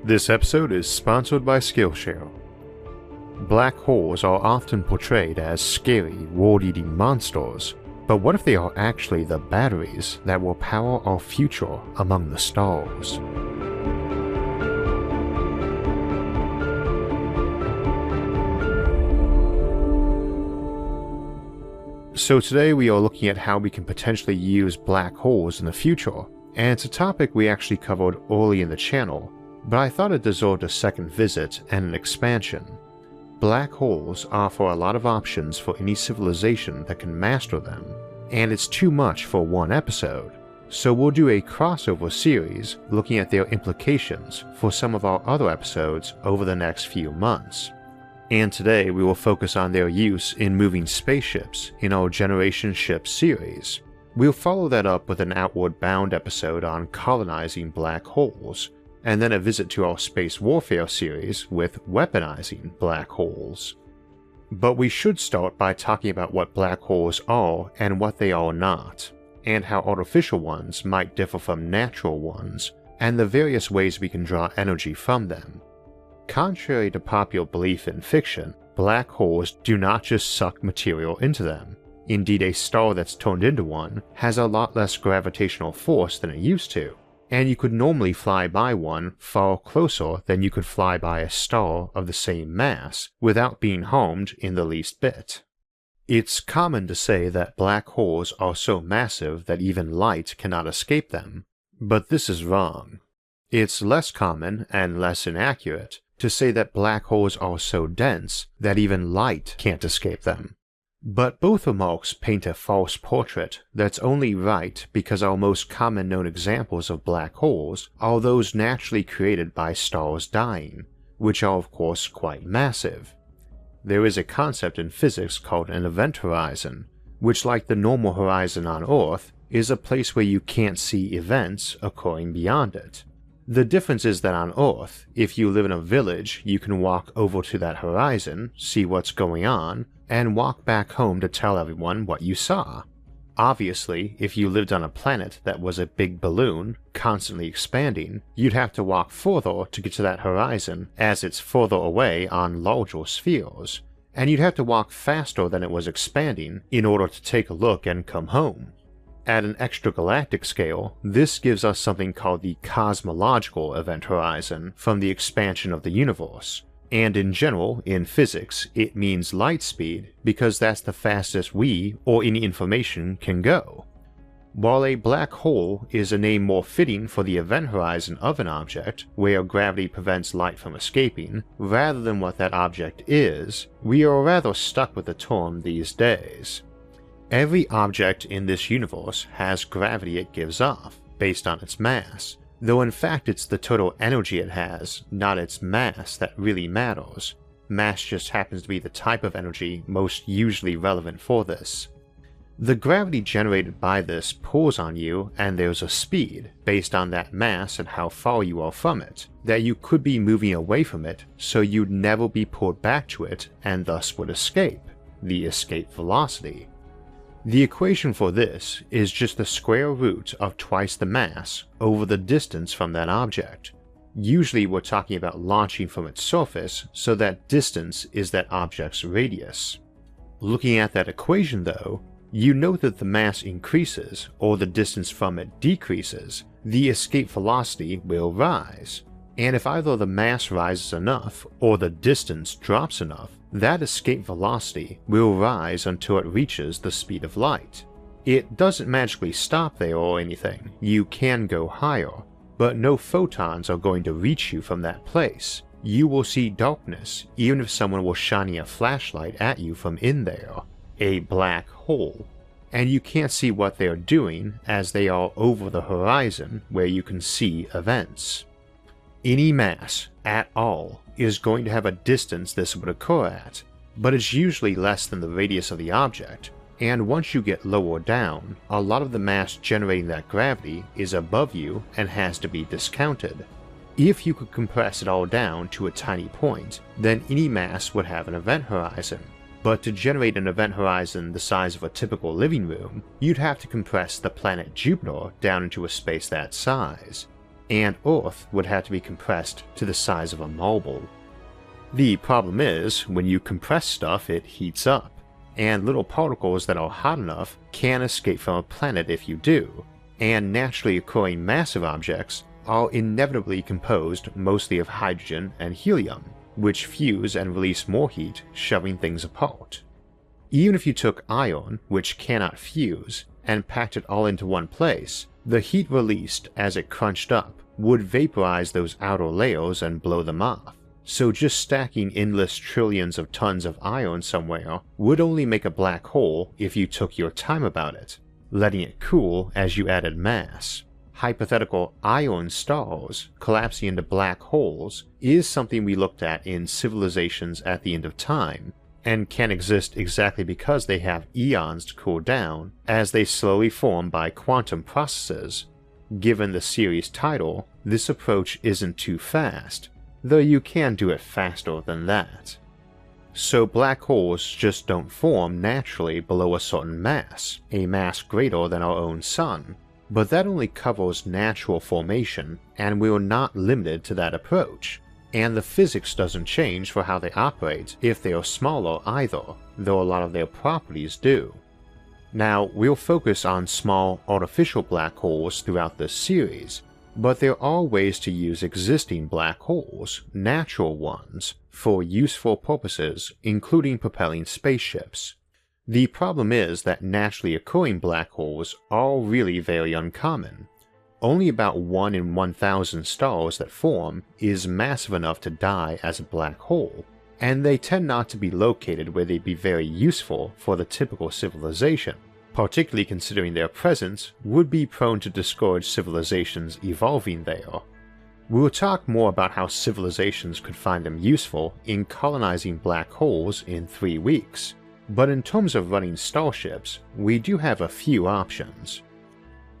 This episode is sponsored by Skillshare. Black holes are often portrayed as scary, world-eating monsters, but what if they are actually the batteries that will power our future among the stars? So today we are looking at how we can potentially use black holes in the future, and it's a topic we actually covered early in the channel, but I thought it deserved a second visit and an expansion. Black holes offer a lot of options for any civilization that can master them, and it's too much for one episode, so we'll do a crossover series looking at their implications for some of our other episodes over the next few months. And today we will focus on their use in moving spaceships in our Generation Ship series. We'll follow that up with an Outward Bound episode on colonizing black holes, and then a visit to our space warfare series with weaponizing black holes. But we should start by talking about what black holes are and what they are not, and how artificial ones might differ from natural ones, and the various ways we can draw energy from them. Contrary to popular belief in fiction, black holes do not just suck material into them. Indeed, a star that's turned into one has a lot less gravitational force than it used to, and you could normally fly by one far closer than you could fly by a star of the same mass without being harmed in the least bit. It's common to say that black holes are so massive that even light cannot escape them, but this is wrong. It's less common and less inaccurate to say that black holes are so dense that even light can't escape them. But both remarks paint a false portrait that's only right because our most common known examples of black holes are those naturally created by stars dying, which are of course quite massive. There is a concept in physics called an event horizon, which, like the normal horizon on Earth, is a place where you can't see events occurring beyond it. The difference is that on Earth, if you live in a village, you can walk over to that horizon, see what's going on, and walk back home to tell everyone what you saw. Obviously, if you lived on a planet that was a big balloon, constantly expanding, you'd have to walk further to get to that horizon as it's further away on larger spheres, and you'd have to walk faster than it was expanding in order to take a look and come home. At an extragalactic scale, this gives us something called the cosmological event horizon from the expansion of the universe, and in general, in physics, it means light speed because that's the fastest we or any information can go. While a black hole is a name more fitting for the event horizon of an object, where gravity prevents light from escaping, rather than what that object is, we are rather stuck with the term these days. Every object in this universe has gravity it gives off, based on its mass, though in fact it's the total energy it has, not its mass, that really matters. Mass just happens to be the type of energy most usually relevant for this. The gravity generated by this pulls on you, and there's a speed, based on that mass and how far you are from it, that you could be moving away from it, so you'd never be pulled back to it and thus would escape, the escape velocity. The equation for this is just the square root of twice the mass over the distance from that object. Usually we're talking about launching from its surface, so that distance is that object's radius. Looking at that equation though, you note that the mass increases or the distance from it decreases, the escape velocity will rise. And if either the mass rises enough or the distance drops enough, that escape velocity will rise until it reaches the speed of light. It doesn't magically stop there or anything, you can go higher, but no photons are going to reach you from that place. You will see darkness even if someone was shining a flashlight at you from in there, a black hole, and you can't see what they're doing as they are over the horizon where you can see events. Any mass, at all, is going to have a distance this would occur at, but it's usually less than the radius of the object, and once you get lower down, a lot of the mass generating that gravity is above you and has to be discounted. If you could compress it all down to a tiny point, then any mass would have an event horizon, but to generate an event horizon the size of a typical living room, you'd have to compress the planet Jupiter down into a space that size. and Earth would have to be compressed to the size of a marble. The problem is, when you compress stuff, it heats up, and little particles that are hot enough can't escape from a planet if you do, and naturally occurring massive objects are inevitably composed mostly of hydrogen and helium, which fuse and release more heat, shoving things apart. Even if you took iron, which cannot fuse, and packed it all into one place, the heat released as it crunched up would vaporize those outer layers and blow them off. So just stacking endless trillions of tons of iron somewhere would only make a black hole if you took your time about it, letting it cool as you added mass. Hypothetical iron stars collapsing into black holes is something we looked at in Civilizations at the End of Time, and can exist exactly because they have eons to cool down as they slowly form by quantum processes. Given the series title, this approach isn't too fast, though you can do it faster than that. So black holes just don't form naturally below a certain mass, a mass greater than our own sun, but that only covers natural formation, and we're not limited to that approach, and the physics doesn't change for how they operate if they are smaller either, though a lot of their properties do. Now, we'll focus on small artificial black holes throughout this series, but there are ways to use existing black holes, natural ones, for useful purposes, including propelling spaceships. The problem is that naturally occurring black holes are really very uncommon. Only about 1 in 1,000 stars that form is massive enough to die as a black hole, and they tend not to be located where they'd be very useful for the typical civilization, particularly considering their presence would be prone to discourage civilizations evolving there. We'll talk more about how civilizations could find them useful in colonizing black holes in 3 weeks, but in terms of running starships, we do have a few options.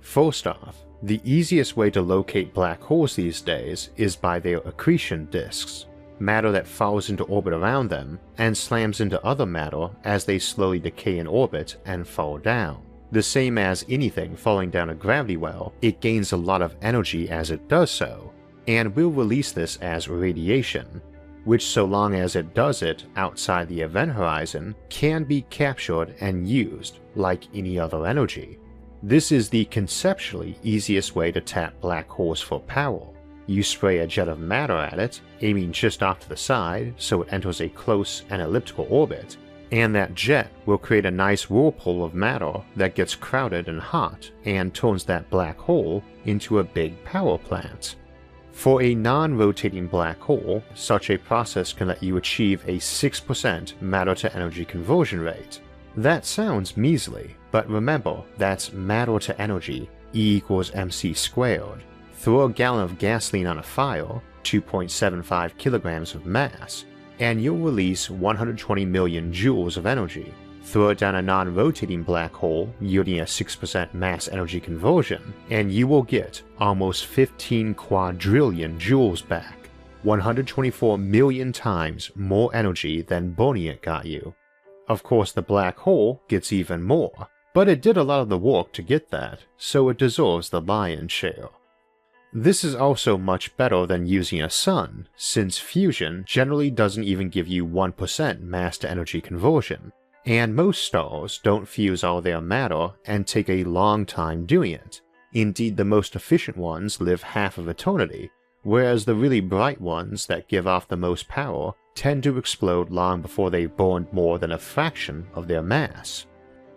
First off, the easiest way to locate black holes these days is by their accretion disks, matter that falls into orbit around them and slams into other matter as they slowly decay in orbit and fall down. The same as anything falling down a gravity well, it gains a lot of energy as it does so, and will release this as radiation, which so long as it does it outside the event horizon can be captured and used like any other energy. This is the conceptually easiest way to tap black holes for power. You spray a jet of matter at it, aiming just off to the side so it enters a close and elliptical orbit, and that jet will create a nice whirlpool of matter that gets crowded and hot and turns that black hole into a big power plant. For a non-rotating black hole, such a process can let you achieve a 6% matter-to-energy conversion rate. That sounds measly, but remember that's matter to energy, E equals mc squared. Throw a gallon of gasoline on a fire, 2.75 kilograms of mass, and you'll release 120 million joules of energy. Throw it down a non-rotating black hole, yielding a 6% mass energy conversion, and you will get almost 15 quadrillion joules back, 124 million times more energy than burning it got you. Of course, the black hole gets even more, but it did a lot of the work to get that, so it deserves the lion's share. This is also much better than using a sun, since fusion generally doesn't even give you 1% mass-to-energy conversion, and most stars don't fuse all their matter and take a long time doing it. Indeed, the most efficient ones live half of eternity, whereas the really bright ones that give off the most power tend to explode long before they've burned more than a fraction of their mass.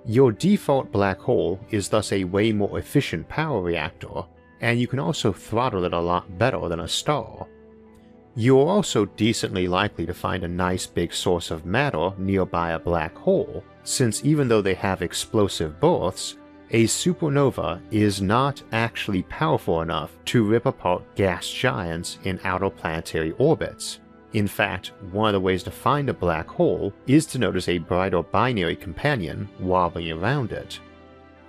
Your default black hole is thus a way more efficient power reactor, and you can also throttle it a lot better than a star. You are also decently likely to find a nice big source of matter nearby a black hole, since even though they have explosive births, a supernova is not actually powerful enough to rip apart gas giants in outer planetary orbits. In fact, one of the ways to find a black hole is to notice a brighter binary companion wobbling around it.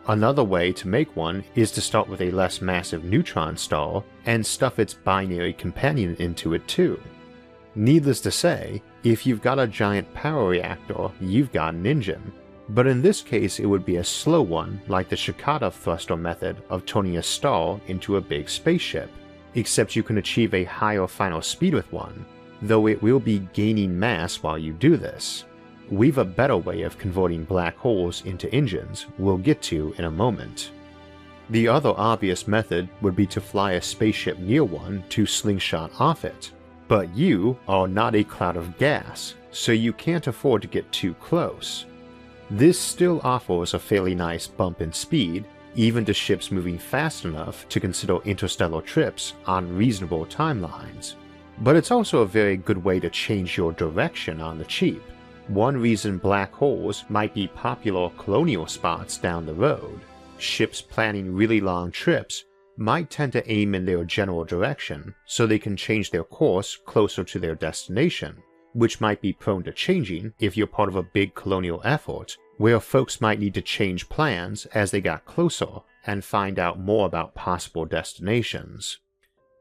Another way to make one is to start with a less massive neutron star and stuff its binary companion into it too. Needless to say, if you've got a giant power reactor, you've got an engine, but in this case it would be a slow one like the Shikata thruster method of turning a star into a big spaceship. except you can achieve a higher final speed with one, though it will be gaining mass while you do this. We've a better way of converting black holes into engines we'll get to in a moment. The other obvious method would be to fly a spaceship near one to slingshot off it, but you are not a cloud of gas, so you can't afford to get too close. This still offers a fairly nice bump in speed, even to ships moving fast enough to consider interstellar trips on reasonable timelines. But it's also a very good way to change your direction on the cheap. One reason black holes might be popular colonial spots down the road. Ships planning really long trips might tend to aim in their general direction so they can change their course closer to their destination, which might be prone to changing if you're part of a big colonial effort where folks might need to change plans as they got closer and find out more about possible destinations.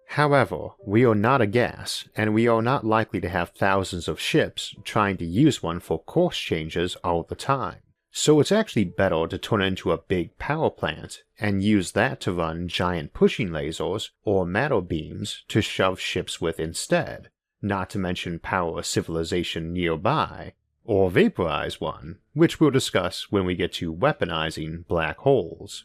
However, we are not a gas, and we are not likely to have thousands of ships trying to use one for course changes all the time. So it's actually better to turn it into a big power plant and use that to run giant pushing lasers or matter beams to shove ships with instead, not to mention power a civilization nearby, or vaporize one, which we'll discuss when we get to weaponizing black holes.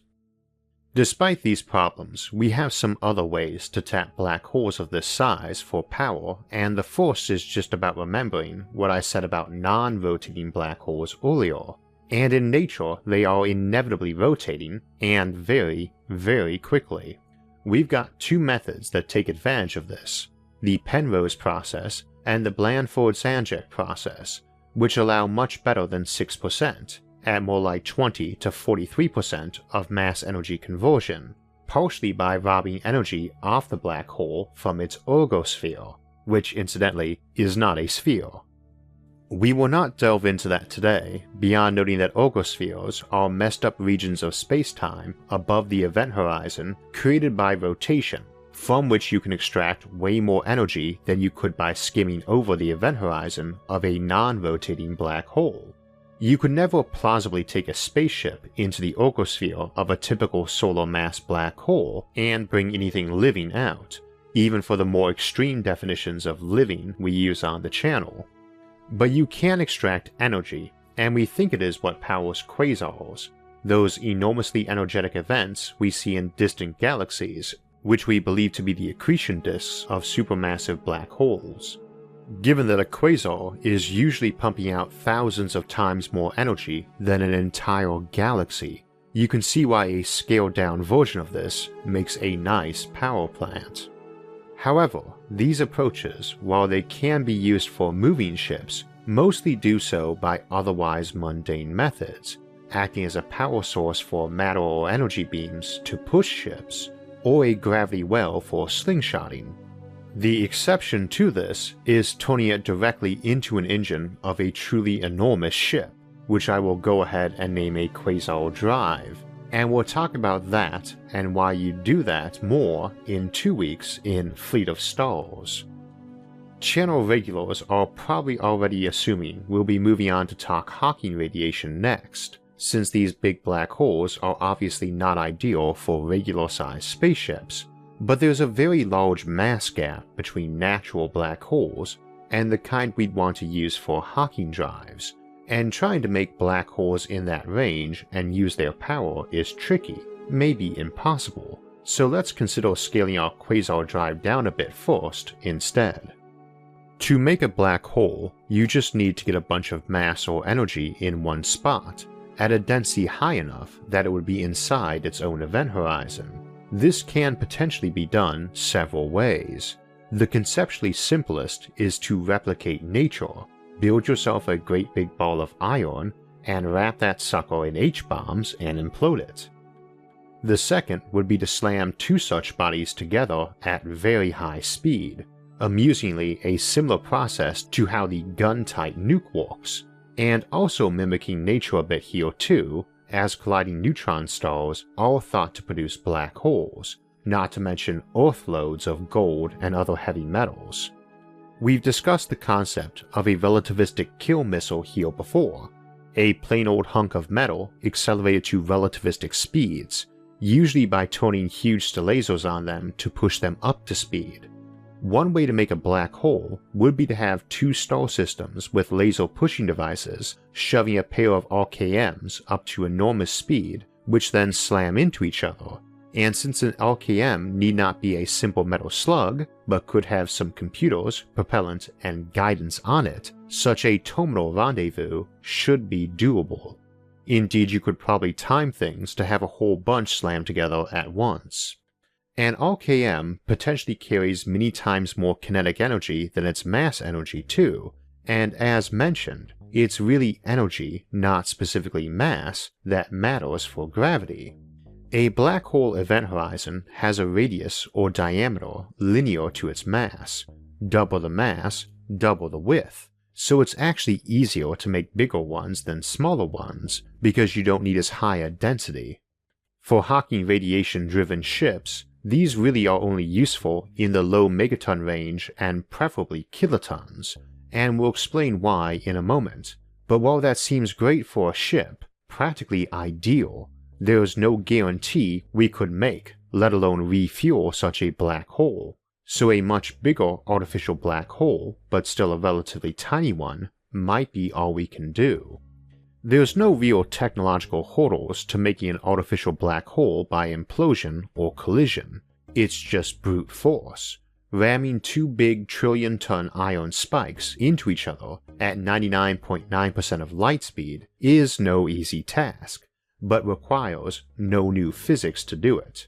Despite these problems, we have some other ways to tap black holes of this size for power, and the first is just about remembering what I said about non-rotating black holes earlier. And in nature, they are inevitably rotating, and very, very quickly. We've got two methods that take advantage of this, the Penrose process and the Blandford-Zanjak process, which allow much better than 6%, at more like 20 to 43% of mass energy conversion, partially by robbing energy off the black hole from its ergosphere, which incidentally is not a sphere. We will not delve into that today, beyond noting that ergospheres are messed up regions of space-time above the event horizon created by rotation, from which you can extract way more energy than you could by skimming over the event horizon of a non-rotating black hole. You could never plausibly take a spaceship into the ergosphere of a typical solar mass black hole and bring anything living out, even for the more extreme definitions of living we use on the channel. But you can extract energy, and we think it is what powers quasars, those enormously energetic events we see in distant galaxies, which we believe to be the accretion disks of supermassive black holes. Given that a quasar is usually pumping out thousands of times more energy than an entire galaxy, you can see why a scaled-down version of this makes a nice power plant. However, these approaches, while they can be used for moving ships, mostly do so by otherwise mundane methods, acting as a power source for matter or energy beams to push ships, or a gravity well for slingshotting. The exception to this is turning it directly into an engine of a truly enormous ship, which I will go ahead and name a quasar drive, and we'll talk about that and why you do that more in 2 weeks in Fleet of Stars. Channel regulars are probably already assuming we'll be moving on to talk Hawking radiation next, since these big black holes are obviously not ideal for regular-sized spaceships, but there's a very large mass gap between natural black holes and the kind we'd want to use for Hawking drives, and trying to make black holes in that range and use their power is tricky, maybe impossible, so let's consider scaling our quasar drive down a bit first instead. To make a black hole, you just need to get a bunch of mass or energy in one spot, at a density high enough that it would be inside its own event horizon. This can potentially be done several ways. The conceptually simplest is to replicate nature, build yourself a great big ball of iron, and wrap that sucker in H-bombs and implode it. The second would be to slam two such bodies together at very high speed, amusingly a similar process to how the gun-type nuke works, and also mimicking nature a bit here too, as colliding neutron stars are thought to produce black holes, not to mention Earth loads of gold and other heavy metals. We've discussed the concept of a relativistic kill missile here before, a plain old hunk of metal accelerated to relativistic speeds, usually by turning huge lasers on them to push them up to speed. One way to make a black hole would be to have two star systems with laser pushing devices shoving a pair of RKMs up to enormous speed, which then slam into each other. And since an RKM need not be a simple metal slug, but could have some computers, propellant, and guidance on it, such a terminal rendezvous should be doable. Indeed, you could probably time things to have a whole bunch slammed together at once. An RKM potentially carries many times more kinetic energy than its mass energy too, and as mentioned, it's really energy, not specifically mass, that matters for gravity. A black hole event horizon has a radius or diameter linear to its mass. Double the mass, double the width, so it's actually easier to make bigger ones than smaller ones because you don't need as high a density. For Hawking radiation-driven ships, these really are only useful in the low megaton range and preferably kilotons, and we'll explain why in a moment. But while that seems great for a ship, practically ideal, there is no guarantee we could make, let alone refuel such a black hole, so a much bigger artificial black hole, but still a relatively tiny one, might be all we can do. There's no real technological hurdles to making an artificial black hole by implosion or collision, it's just brute force. Ramming two big trillion-ton iron spikes into each other at 99.9% of light speed is no easy task, but requires no new physics to do it.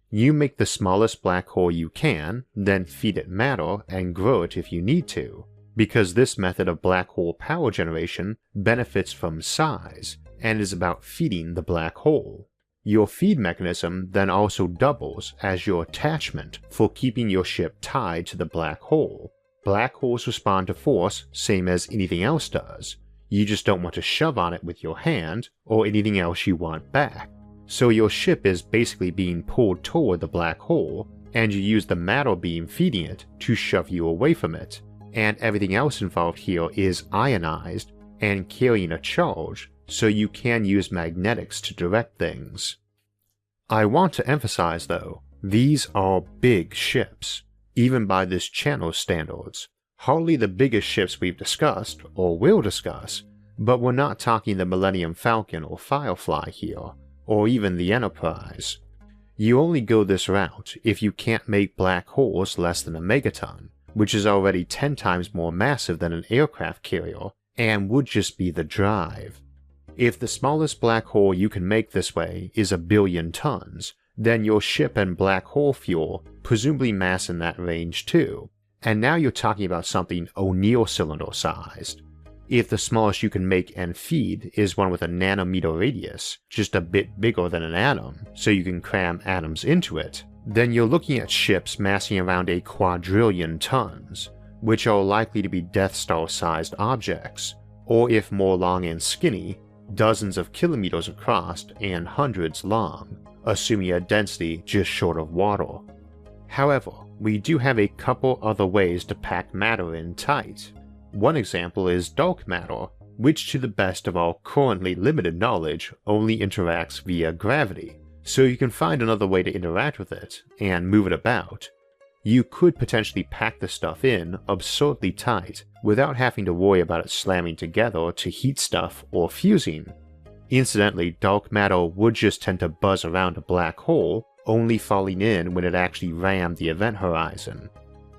You make the smallest black hole you can, then feed it matter and grow it if you need to, because this method of black hole power generation benefits from size and is about feeding the black hole. Your feed mechanism then also doubles as your attachment for keeping your ship tied to the black hole. Black holes respond to force same as anything else does. You just don't want to shove on it with your hand or anything else you want back. So your ship is basically being pulled toward the black hole, and you use the matter beam feeding it to shove you away from it, and everything else involved here is ionized and carrying a charge, so you can use magnetics to direct things. I want to emphasize though, these are big ships, even by this channel's standards. Hardly the biggest ships we've discussed, or will discuss, but we're not talking the Millennium Falcon or Firefly here, or even the Enterprise. You only go this route if you can't make black holes less than a megaton, which is already 10 times more massive than an aircraft carrier, and would just be the drive. If the smallest black hole you can make this way is 1 billion tons, then your ship and black hole fuel presumably mass in that range too, and now you're talking about something O'Neill cylinder sized. If the smallest you can make and feed is one with a nanometer radius, just a bit bigger than an atom, so you can cram atoms into it, then you're looking at ships massing around a quadrillion tons, which are likely to be Death Star-sized objects, or if more long and skinny, dozens of kilometers across and hundreds long, assuming a density just short of water. However, we do have a couple other ways to pack matter in tight. One example is dark matter, which to the best of our currently limited knowledge only interacts via gravity, so you can find another way to interact with it and move it about. You could potentially pack the stuff in absurdly tight without having to worry about it slamming together to heat stuff or fusing. Incidentally, dark matter would just tend to buzz around a black hole, only falling in when it actually rammed the event horizon.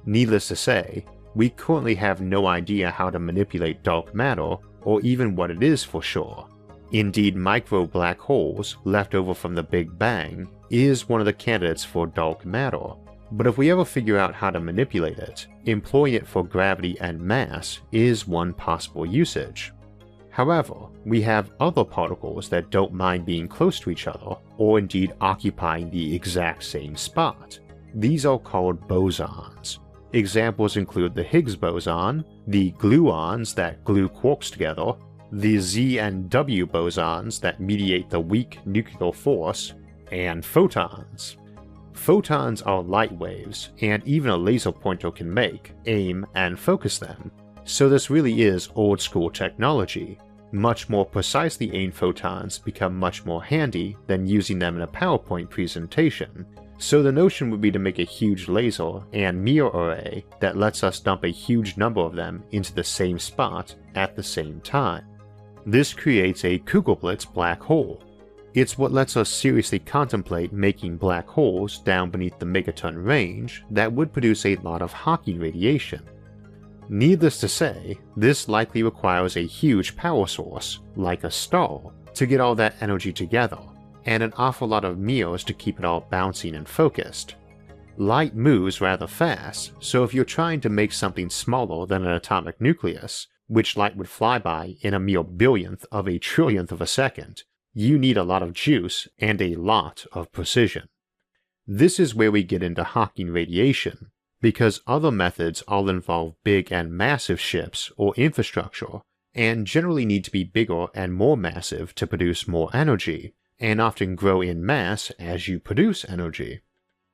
Needless to say, we currently have no idea how to manipulate dark matter or even what it is for sure. Indeed, micro black holes left over from the Big Bang is one of the candidates for dark matter, but if we ever figure out how to manipulate it, employing it for gravity and mass is one possible usage. However, we have other particles that don't mind being close to each other, or indeed occupying the exact same spot. These are called bosons. Examples include the Higgs boson, the gluons that glue quarks together, the Z and W bosons that mediate the weak nuclear force, and photons. Photons are light waves, and even a laser pointer can make, aim, and focus them, so this really is old school technology. Much more precisely aimed photons become much more handy than using them in a PowerPoint presentation, so the notion would be to make a huge laser and mirror array that lets us dump a huge number of them into the same spot at the same time. This creates a Kugelblitz black hole. It's what lets us seriously contemplate making black holes down beneath the megaton range that would produce a lot of Hawking radiation. Needless to say, this likely requires a huge power source, like a star, to get all that energy together, and an awful lot of mirrors to keep it all bouncing and focused. Light moves rather fast, so if you're trying to make something smaller than an atomic nucleus, which light would fly by in a mere billionth of a trillionth of a second, you need a lot of juice and a lot of precision. This is where we get into Hawking radiation, because other methods all involve big and massive ships or infrastructure, and generally need to be bigger and more massive to produce more energy, and often grow in mass as you produce energy.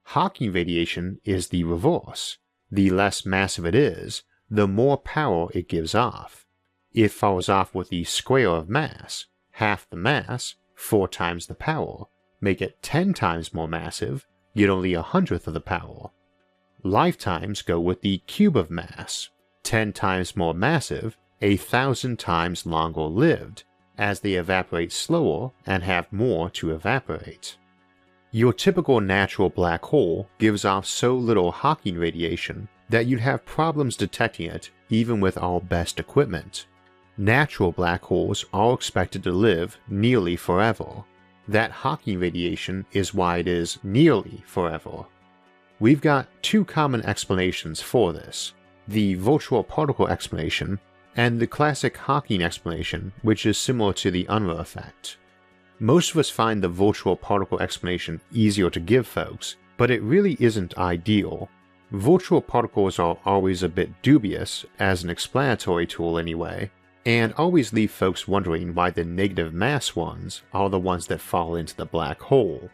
Hawking radiation is the reverse. The less massive it is, the more power it gives off. It fires off with the square of mass, half the mass, 4 times the power. Make it 10 times more massive, get only 1/100th of the power. Lifetimes go with the cube of mass, 10 times more massive, 1,000 times longer lived, as they evaporate slower and have more to evaporate. Your typical natural black hole gives off so little Hawking radiation that you'd have problems detecting it even with our best equipment. Natural black holes are expected to live nearly forever. That Hawking radiation is why it is nearly forever. We've got 2 common explanations for this, the virtual particle explanation and the classic Hawking explanation, which is similar to the Unruh effect. Most of us find the virtual particle explanation easier to give folks, but it really isn't ideal. Virtual particles are always a bit dubious, as an explanatory tool anyway, and always leave folks wondering why the negative mass ones are the ones that fall into the black hole.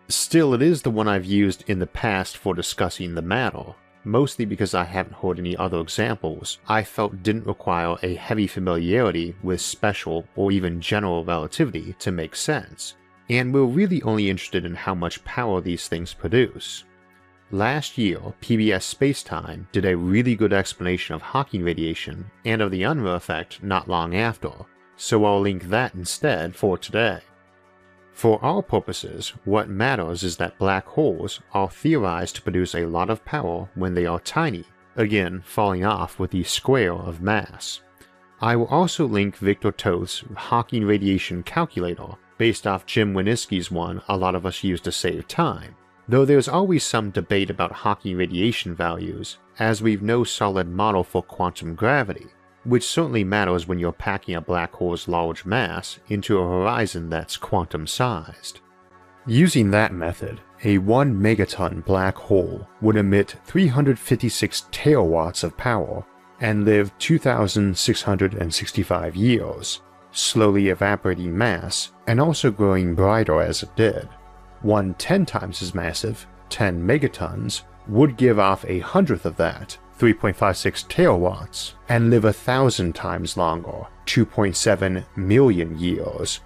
Still, it is the one I've used in the past for discussing the matter, mostly because I haven't heard any other examples I felt didn't require a heavy familiarity with special or even general relativity to make sense, and we're really only interested in how much power these things produce. Last year, PBS Spacetime did a really good explanation of Hawking radiation and of the Unruh effect not long after, so I'll link that instead for today. For our purposes, what matters is that black holes are theorized to produce a lot of power when they are tiny, again falling off with the square of mass. I will also link Victor Toth's Hawking radiation calculator based off Jim Wyniski's one a lot of us use to save time, though there's always some debate about Hawking radiation values, as we've no solid model for quantum gravity, which certainly matters when you're packing a black hole's large mass into a horizon that's quantum-sized. Using that method, a 1 megaton black hole would emit 356 terawatts of power and live 2,665 years, slowly evaporating mass and also growing brighter as it did. One 10 times as massive, 10 megatons, would give off 1/100th of that, 3.56 terawatts, and live 1,000 times longer, 2.7 million years.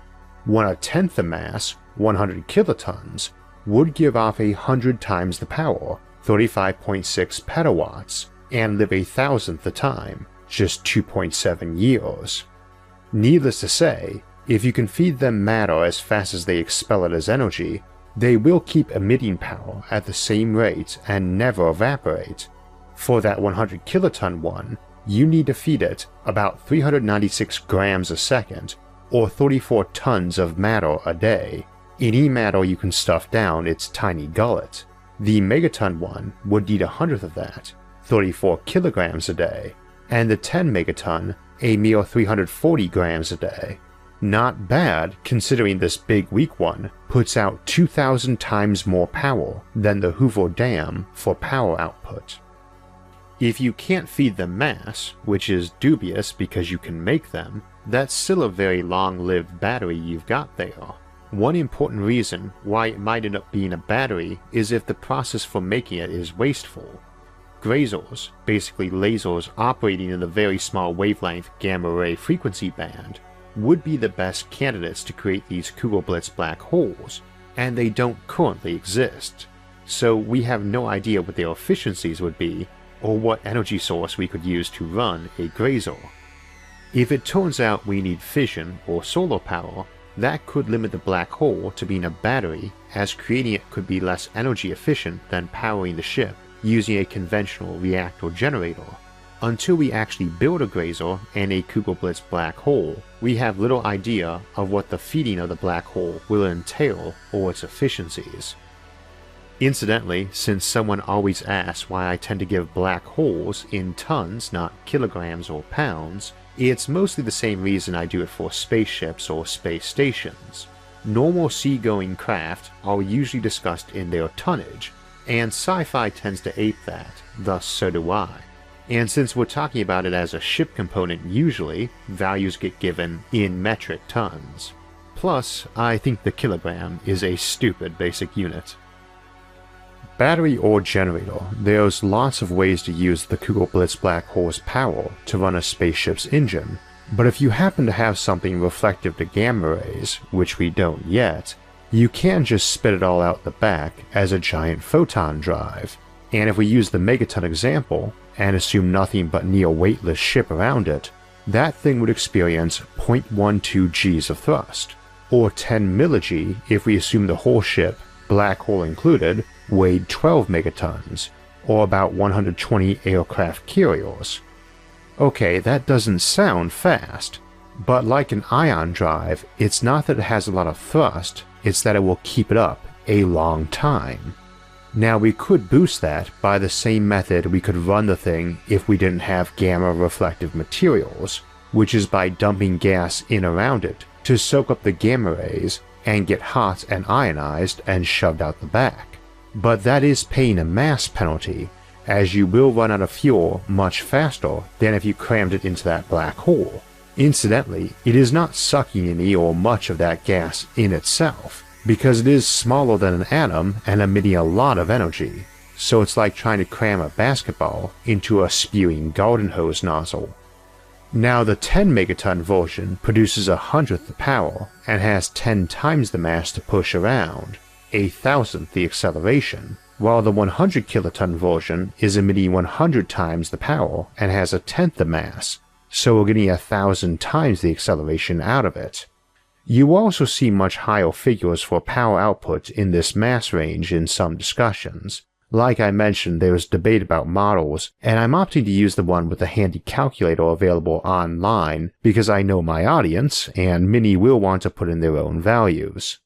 1/10th the mass, 100 kilotons, would give off 100 times the power, 35.6 petawatts, and live 1,000th the time, just 2.7 years. Needless to say, if you can feed them matter as fast as they expel it as energy, they will keep emitting power at the same rate and never evaporate. For that 100 kiloton one, you need to feed it about 396 grams a second, or 34 tons of matter a day, any matter you can stuff down its tiny gullet. The megaton one would need 100th of that, 34 kilograms a day, and the 10 megaton a mere 340 grams a day. Not bad considering this big weak one puts out 2,000 times more power than the Hoover Dam for power output. If you can't feed them mass, which is dubious because you can make them, that's still a very long-lived battery you've got there. One important reason why it might end up being a battery is if the process for making it is wasteful. Grazers, basically lasers operating in the very small wavelength gamma ray frequency band, would be the best candidates to create these Kugelblitz black holes, and they don't currently exist, so we have no idea what their efficiencies would be or what energy source we could use to run a Grazer. If it turns out we need fission or solar power, that could limit the black hole to being a battery, as creating it could be less energy efficient than powering the ship using a conventional reactor generator. Until we actually build a Grazer and a Kugelblitz black hole, we have little idea of what the feeding of the black hole will entail or its efficiencies. Incidentally, since someone always asks why I tend to give black holes in tons, not kilograms or pounds, it's mostly the same reason I do it for spaceships or space stations. Normal seagoing craft are usually discussed in their tonnage, and sci-fi tends to ape that, thus so do I. And since we're talking about it as a ship component usually, values get given in metric tons. Plus, I think the kilogram is a stupid basic unit. Battery or generator, there's lots of ways to use the Kugelblitz black hole's power to run a spaceship's engine, but if you happen to have something reflective to gamma rays, which we don't yet, you can just spit it all out the back as a giant photon drive. And if we use the megaton example, and assume nothing but near weightless ship around it, that thing would experience 0.12 Gs of thrust, or 10 millig if we assume the whole ship, black hole included, weighed 12 megatons, or about 120 aircraft carriers. Okay, that doesn't sound fast, but like an ion drive, it's not that it has a lot of thrust, it's that it will keep it up a long time. Now we could boost that by the same method we could run the thing if we didn't have gamma reflective materials, which is by dumping gas in around it to soak up the gamma rays and get hot and ionized and shoved out the back. But that is paying a mass penalty, as you will run out of fuel much faster than if you crammed it into that black hole. Incidentally, it is not sucking any or much of that gas in itself, because it is smaller than an atom and emitting a lot of energy, so it's like trying to cram a basketball into a spewing garden hose nozzle. Now the 10 megaton version produces 1/100th the power and has 10 times the mass to push around, 1/1000th the acceleration, while the 100 kiloton version is emitting 100 times the power and has 1/10th the mass, so we're getting 1,000 times the acceleration out of it. You also see much higher figures for power output in this mass range in some discussions. Like I mentioned, there is debate about models, and I'm opting to use the one with a handy calculator available online because I know my audience, and many will want to put in their own values.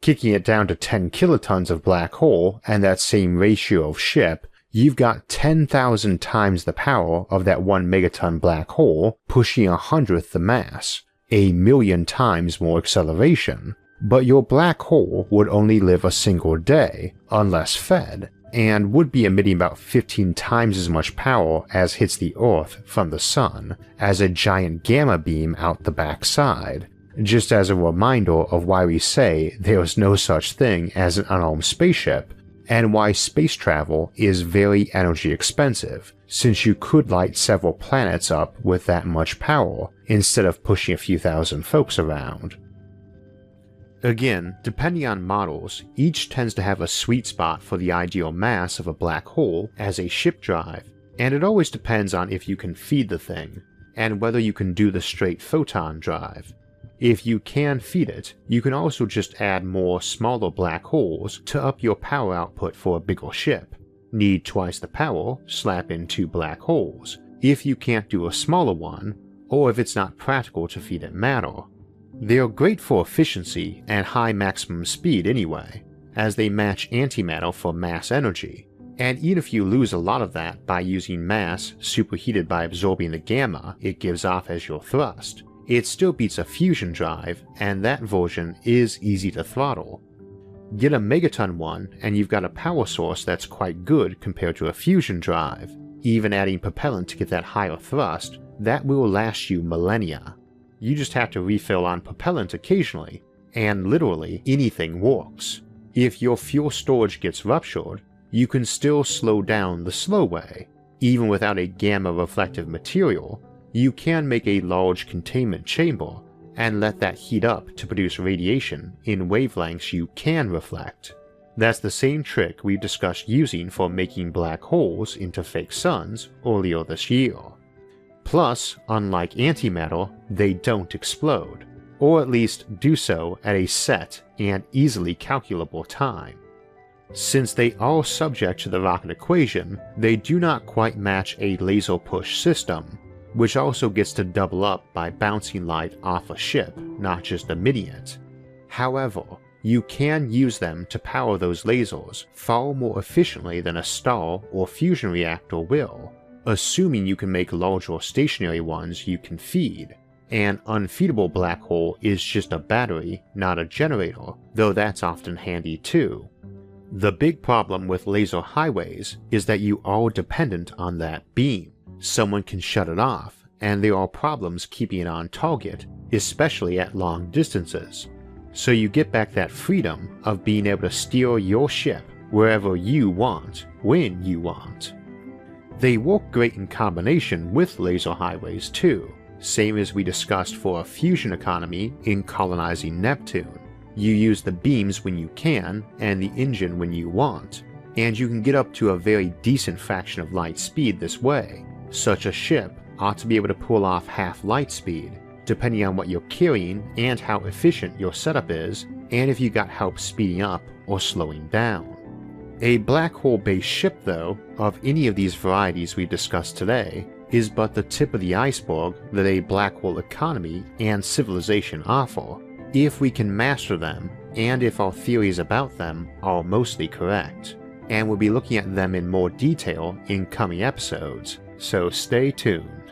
Kicking it down to 10 kilotons of black hole and that same ratio of ship, you've got 10,000 times the power of that 1 megaton black hole pushing 1/100th the mass. 1,000,000 times more acceleration, but your black hole would only live a single day, unless fed, and would be emitting about 15 times as much power as hits the Earth from the Sun, as a giant gamma beam out the backside, just as a reminder of why we say there is no such thing as an unarmed spaceship, and why space travel is very energy expensive, since you could light several planets up with that much power, instead of pushing a few thousand folks around. Again, depending on models, each tends to have a sweet spot for the ideal mass of a black hole as a ship drive, and it always depends on if you can feed the thing, and whether you can do the straight photon drive. If you can feed it, you can also just add more smaller black holes to up your power output for a bigger ship. Need twice the power, slap in 2 black holes, if you can't do a smaller one, or if it's not practical to feed it matter. They are great for efficiency and high maximum speed anyway, as they match antimatter for mass energy, and even if you lose a lot of that by using mass superheated by absorbing the gamma it gives off as your thrust, it still beats a fusion drive, and that version is easy to throttle. Get a megaton one and you've got a power source that's quite good compared to a fusion drive. Even adding propellant to get that higher thrust, that will last you millennia. You just have to refill on propellant occasionally, and literally anything works. If your fuel storage gets ruptured, you can still slow down the slow way. Even without a gamma reflective material, you can make a large containment chamber, and let that heat up to produce radiation in wavelengths you can reflect. That's the same trick we've discussed using for making black holes into fake suns earlier this year. Plus, unlike antimatter, they don't explode, or at least do so at a set and easily calculable time. Since they are subject to the rocket equation, they do not quite match a laser push system, which also gets to double up by bouncing light off a ship, not just emitting it. However, you can use them to power those lasers far more efficiently than a star or fusion reactor will, assuming you can make larger stationary ones you can feed. An unfeedable black hole is just a battery, not a generator, though that's often handy too. The big problem with laser highways is that you are dependent on that beam. Someone can shut it off, and there are problems keeping it on target, especially at long distances. So you get back that freedom of being able to steer your ship wherever you want, when you want. They work great in combination with laser highways too, same as we discussed for a fusion economy in colonizing Neptune. You use the beams when you can, and the engine when you want, and you can get up to a very decent fraction of light speed this way. Such a ship ought to be able to pull off half light speed, depending on what you're carrying and how efficient your setup is, and if you got help speeding up or slowing down. A black hole-based ship, though, of any of these varieties we've discussed today, is but the tip of the iceberg that a black hole economy and civilization offer, if we can master them and if our theories about them are mostly correct. And we'll be looking at them in more detail in coming episodes, so stay tuned.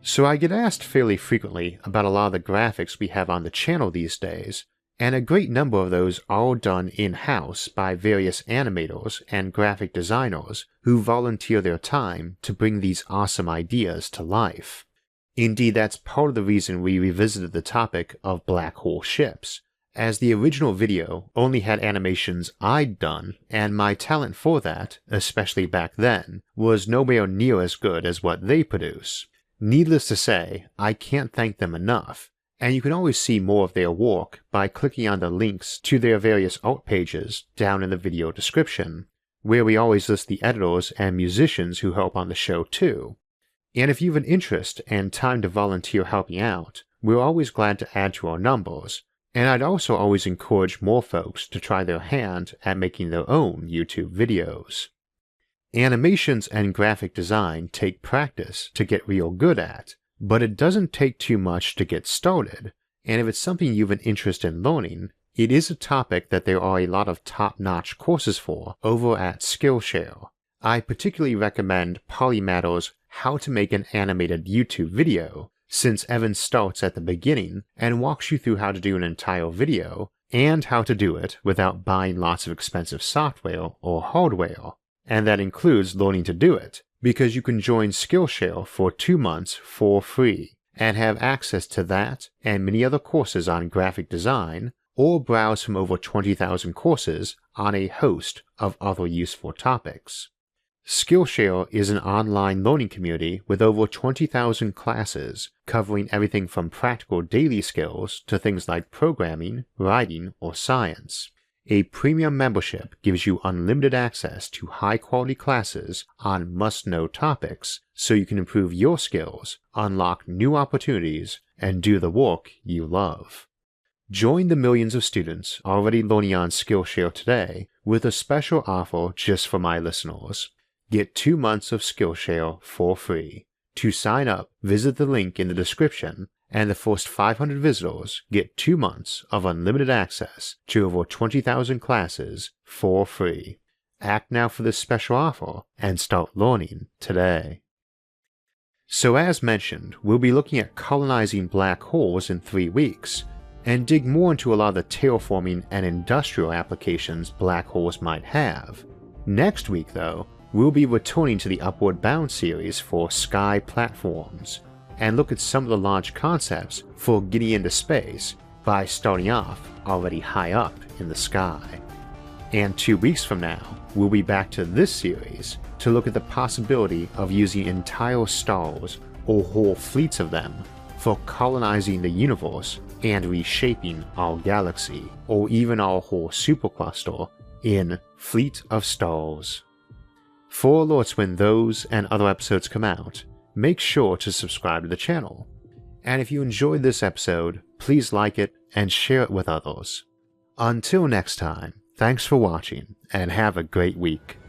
So I get asked fairly frequently about a lot of the graphics we have on the channel these days, and a great number of those are done in-house by various animators and graphic designers who volunteer their time to bring these awesome ideas to life. Indeed, that's part of the reason we revisited the topic of black hole ships, as the original video only had animations I'd done, and my talent for that, especially back then, was nowhere near as good as what they produce. Needless to say, I can't thank them enough, and you can always see more of their work by clicking on the links to their various art pages down in the video description, where we always list the editors and musicians who help on the show too. And if you have an interest and time to volunteer helping out, we're always glad to add to our numbers, and I'd also always encourage more folks to try their hand at making their own YouTube videos. Animations and graphic design take practice to get real good at, but it doesn't take too much to get started, and if it's something you have an interest in learning, it is a topic that there are a lot of top-notch courses for over at Skillshare. I particularly recommend Polymatter's How to Make an Animated YouTube Video, since Evan starts at the beginning and walks you through how to do an entire video, and how to do it without buying lots of expensive software or hardware. And that includes learning to do it, because you can join Skillshare for 2 months for free, and have access to that and many other courses on graphic design, or browse from over 20,000 courses on a host of other useful topics. Skillshare is an online learning community with over 20,000 classes covering everything from practical daily skills to things like programming, writing, or science. A premium membership gives you unlimited access to high-quality classes on must-know topics so you can improve your skills, unlock new opportunities, and do the work you love. Join the millions of students already learning on Skillshare today with a special offer just for my listeners. Get 2 months of Skillshare for free. To sign up, visit the link in the description, and the first 500 visitors get 2 months of unlimited access to over 20,000 classes for free. Act now for this special offer and start learning today. So as mentioned, we'll be looking at colonizing black holes in 3 weeks, and dig more into a lot of the terraforming and industrial applications black holes might have. Next week, though, we'll be returning to the Upward Bound series for sky platforms, and look at some of the launch concepts for getting into space by starting off already high up in the sky. And 2 weeks from now, we'll be back to this series to look at the possibility of using entire stars or whole fleets of them for colonizing the universe and reshaping our galaxy, or even our whole supercluster, in Fleet of Stars. For alerts when those and other episodes come out, make sure to subscribe to the channel. And if you enjoyed this episode, please like it and share it with others. Until next time, thanks for watching and have a great week.